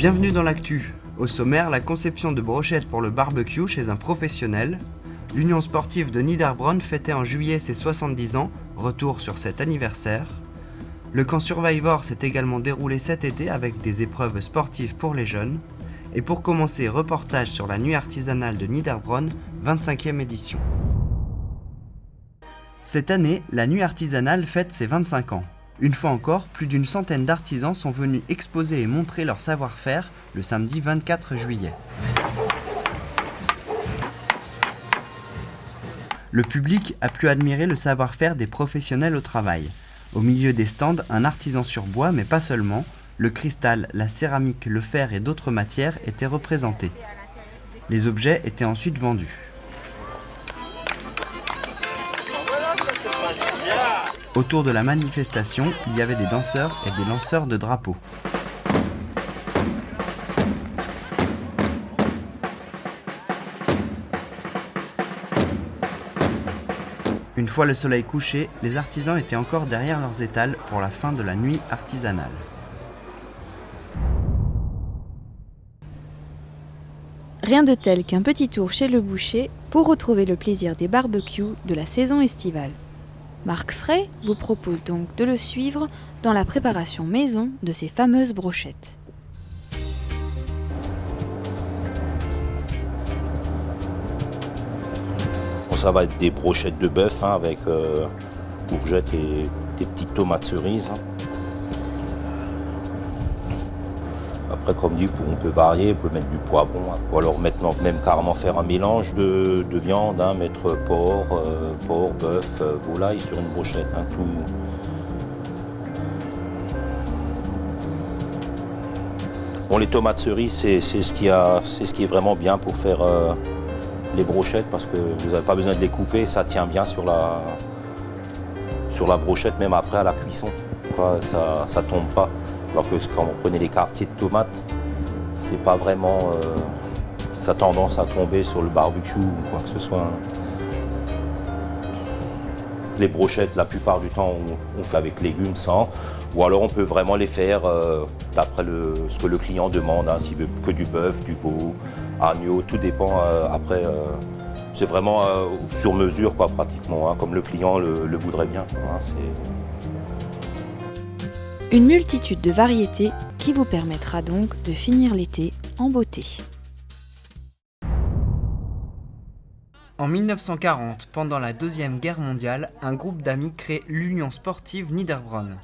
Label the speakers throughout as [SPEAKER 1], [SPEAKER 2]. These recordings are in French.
[SPEAKER 1] Bienvenue dans l'actu. Au sommaire, la conception de brochettes pour le barbecue chez un professionnel. L'Union sportive de Niederbronn fêtait en juillet ses 70 ans, retour sur cet anniversaire. Le camp Survivor s'est également déroulé cet été avec des épreuves sportives pour les jeunes. Et pour commencer, reportage sur la nuit artisanale de Niederbronn, 25e édition. Cette année, la nuit artisanale fête ses 25 ans. Une fois encore, plus d'une centaine d'artisans sont venus exposer et montrer leur savoir-faire le samedi 24 juillet. Le public a pu admirer le savoir-faire des professionnels au travail. Au milieu des stands, un artisan sur bois, mais pas seulement. Le cristal, la céramique, le fer et d'autres matières étaient représentés. Les objets étaient ensuite vendus. Autour de la manifestation, il y avait des danseurs et des lanceurs de drapeaux. Une fois le soleil couché, les artisans étaient encore derrière leurs étals pour la fin de la nuit artisanale.
[SPEAKER 2] Rien de tel qu'un petit tour chez le boucher pour retrouver le plaisir des barbecues de la saison estivale. Marc Frey vous propose donc de le suivre dans la préparation maison de ces fameuses brochettes.
[SPEAKER 3] Bon, ça va être des brochettes de bœuf avec courgettes et des petites tomates cerises. Après, comme dit, on peut varier, on peut mettre du poivron, ou alors maintenant même carrément faire un mélange de viande, mettre porc, bœuf, volaille sur une brochette. Tout. Bon, les tomates cerises, c'est ce qui est vraiment bien pour faire les brochettes, parce que vous n'avez pas besoin de les couper, ça tient bien sur la brochette, même après à la cuisson. Ça ne tombe pas. Alors que quand vous prenez les quartiers de tomates, c'est pas vraiment. Ça a tendance à tomber sur le barbecue ou quoi que ce soit. Les brochettes, la plupart du temps, on fait avec légumes sans. Ou alors on peut vraiment les faire d'après ce que le client demande. S'il veut que du bœuf, du veau, agneau, tout dépend. Après, c'est vraiment sur mesure, quoi, pratiquement, comme le client le voudrait bien.
[SPEAKER 2] Une multitude de variétés qui vous permettra donc de finir l'été en beauté.
[SPEAKER 1] En 1940, pendant la Deuxième Guerre mondiale, un groupe d'amis crée l'Union sportive Niederbronn.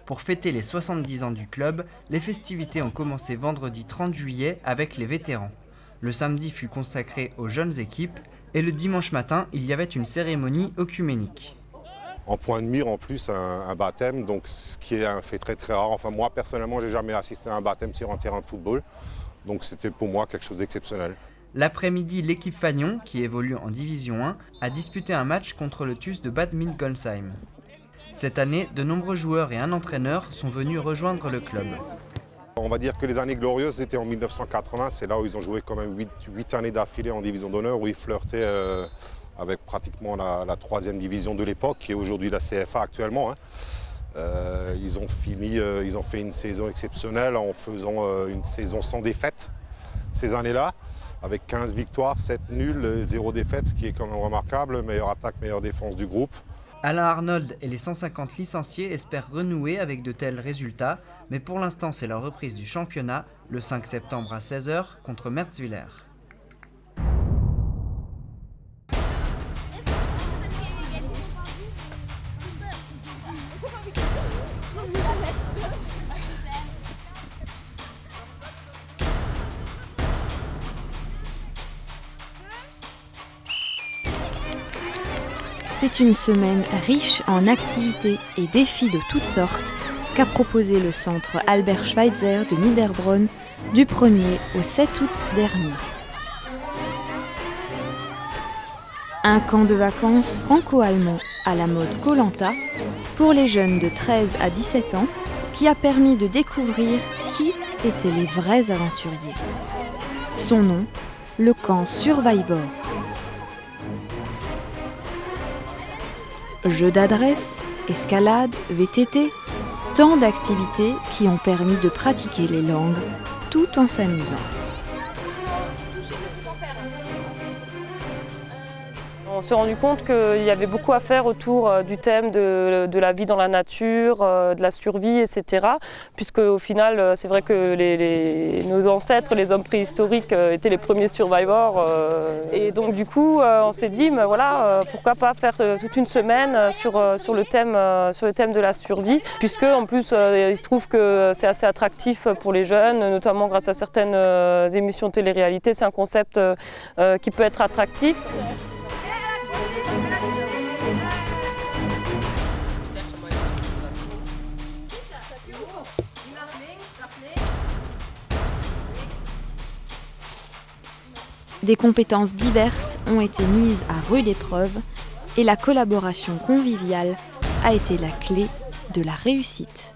[SPEAKER 1] Pour fêter les 70 ans du club, les festivités ont commencé vendredi 30 juillet avec les vétérans. Le samedi fut consacré aux jeunes équipes et le dimanche matin, il y avait une cérémonie œcuménique.
[SPEAKER 4] En point de mire, en plus, un baptême, donc ce qui est un fait très très rare. Enfin, moi, personnellement, j'ai jamais assisté à un baptême sur un terrain de football. Donc c'était pour moi quelque chose d'exceptionnel.
[SPEAKER 1] L'après-midi, l'équipe Fagnon, qui évolue en Division 1, a disputé un match contre le TuS de Bad Mildgolsheim. Cette année, de nombreux joueurs et un entraîneur sont venus rejoindre le club.
[SPEAKER 4] On va dire que les années glorieuses étaient en 1980. C'est là où ils ont joué quand même 8 années d'affilée en Division d'honneur, où ils flirtaient avec pratiquement la 3e division de l'époque, qui est aujourd'hui la CFA actuellement. Ils ont fait une saison exceptionnelle en faisant une saison sans défaite ces années-là, avec 15 victoires, 7 nuls, 0 défaite, ce qui est quand même remarquable. Meilleure attaque, meilleure défense du groupe.
[SPEAKER 1] Alain Arnold et les 150 licenciés espèrent renouer avec de tels résultats, mais pour l'instant c'est la reprise du championnat, le 5 septembre à 16h contre Merzwiller.
[SPEAKER 2] C'est une semaine riche en activités et défis de toutes sortes qu'a proposé le centre Albert Schweitzer de Niederbronn du 1er au 7 août dernier. Un camp de vacances franco-allemand à la mode Koh-Lanta pour les jeunes de 13 à 17 ans qui a permis de découvrir qui étaient les vrais aventuriers. Son nom, le camp Survivor. Jeux d'adresse, escalade, VTT, tant d'activités qui ont permis de pratiquer les langues tout en s'amusant.
[SPEAKER 5] On s'est rendu compte qu'il y avait beaucoup à faire autour du thème de la vie dans la nature, de la survie, etc. Puisque au final, c'est vrai que nos ancêtres, les hommes préhistoriques, étaient les premiers survivors. Et donc du coup, on s'est dit, mais voilà, pourquoi pas faire toute une semaine sur le thème de la survie, puisque en plus, il se trouve que c'est assez attractif pour les jeunes, notamment grâce à certaines émissions de télé-réalité. C'est un concept qui peut être attractif.
[SPEAKER 2] Des compétences diverses ont été mises à rude épreuve et la collaboration conviviale a été la clé de la réussite.